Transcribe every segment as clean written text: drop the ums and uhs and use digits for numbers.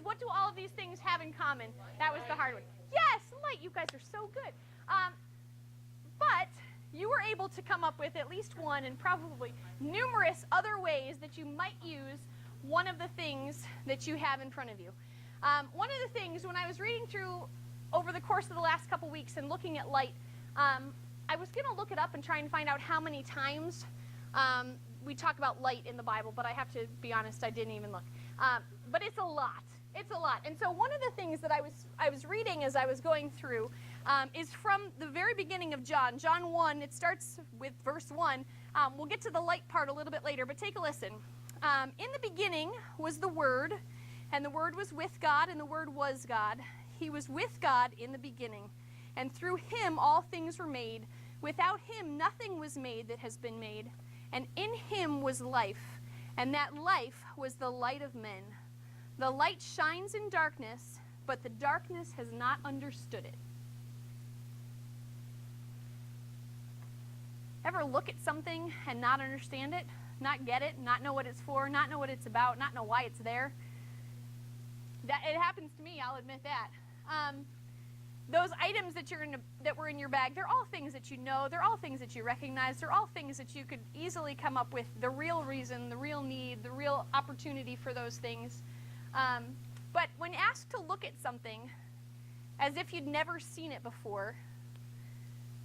what do all of these things have in common? That was the hard one. Yes, light. You guys are so good. But you were able to come up with at least one and probably numerous other ways that you might use one of the things that you have in front of you. One of the things, when I was reading through over the course of the last couple weeks and looking at light, I was going to look it up and try and find out how many times we talk about light in the Bible, but I have to be honest, I didn't even look. But it's a lot. It's a lot. And so one of the things that I was reading as I was going through is from the very beginning of John. John 1, it starts with verse 1. We'll get to the light part a little bit later, but take a listen. In the beginning was the Word, and the Word was with God, and the Word was God. He was with God in the beginning, and through Him all things were made. Without Him nothing was made that has been made. And in Him was life, and that life was the light of men. The light shines in darkness, but the darkness has not understood it. Ever look at something and not understand it? Not get it? Not know what it's for? Not know what it's about? Not know why it's there? It happens to me, I'll admit that. Those items that were in your bag, they're all things that you know, they're all things that you recognize, they're all things that you could easily come up with the real reason, the real need, the real opportunity for those things. But when asked to look at something as if you'd never seen it before,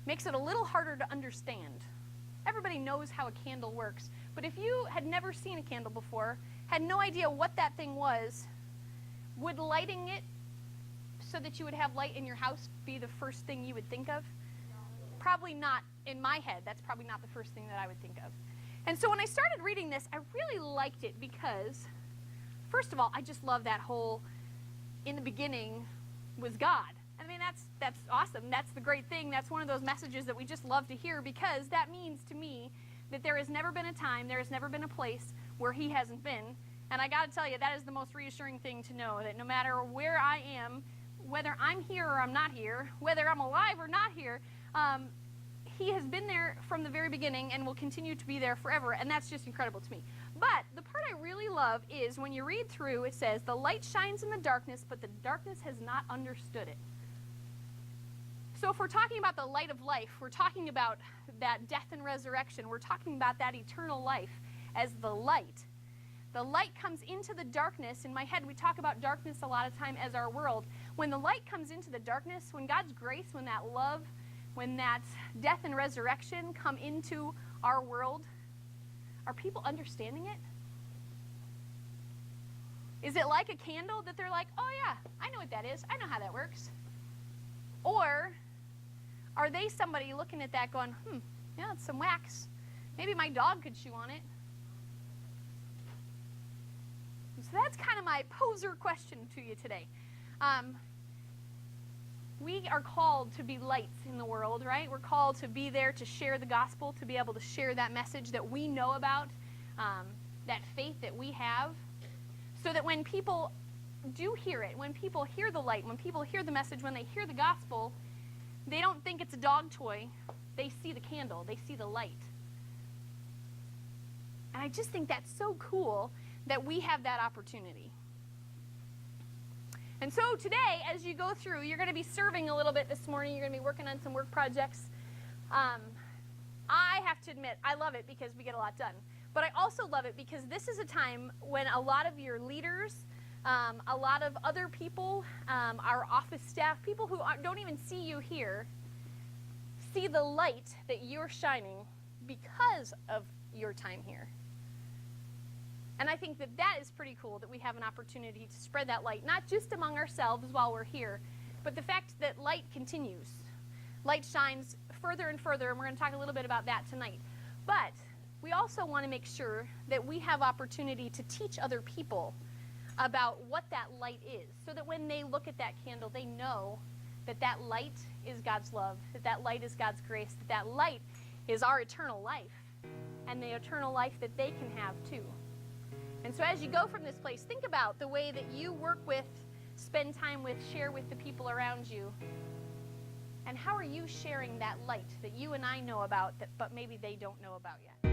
makes it a little harder to understand. Everybody knows how a candle works, but if you had never seen a candle before, had no idea what that thing was, would lighting it so that you would have light in your house be the first thing you would think of? Probably not. In my head, that's probably not the first thing that I would think of. And so when I started reading this, I really liked it because, first of all, I just love that whole, in the beginning was God. I mean, that's awesome. That's the great thing. That's one of those messages that we just love to hear, because that means to me that there has never been a time, there has never been a place where He hasn't been. And I got to tell you, that is the most reassuring thing to know, that no matter where I am, whether I'm here or I'm not here, whether I'm alive or not here, He has been there from the very beginning and will continue to be there forever, and that's just incredible to me. But the part I really love is when you read through, it says, the light shines in the darkness, but the darkness has not understood it. So if we're talking about the light of life, we're talking about that death and resurrection, we're talking about that eternal life as the light. The light comes into the darkness. In my head, we talk about darkness a lot of time as our world. When the light comes into the darkness, when God's grace, when that love, when that death and resurrection come into our world, are people understanding it? Is it like a candle that they're like, oh yeah, I know what that is. I know how that works. Or are they somebody looking at that going, yeah, it's some wax. Maybe my dog could chew on it. So that's kind of my poser question to you today. We are called to be lights in the world, right? We're called to be there to share the gospel, to be able to share that message that we know about, that faith that we have, so that when people do hear it, when people hear the light, when people hear the message, when they hear the gospel, they don't think it's a dog toy. They see the candle. They see the light. And I just think that's so cool that we have that opportunity. And so today, as you go through, you're going to be serving a little bit this morning. You're going to be working on some work projects. I have to admit, I love it because we get a lot done. But I also love it because this is a time when a lot of your leaders, a lot of other people, our office staff, people who don't even see you here, see the light that you're shining because of your time here. And I think that that is pretty cool, that we have an opportunity to spread that light, not just among ourselves while we're here, but the fact that light continues. Light shines further and further, and we're going to talk a little bit about that tonight. But we also want to make sure that we have opportunity to teach other people about what that light is, so that when they look at that candle, they know that that light is God's love, that that light is God's grace, that that light is our eternal life, and the eternal life that they can have too. And so as you go from this place, think about the way that you work with, spend time with, share with the people around you. And how are you sharing that light that you and I know about, but maybe they don't know about yet?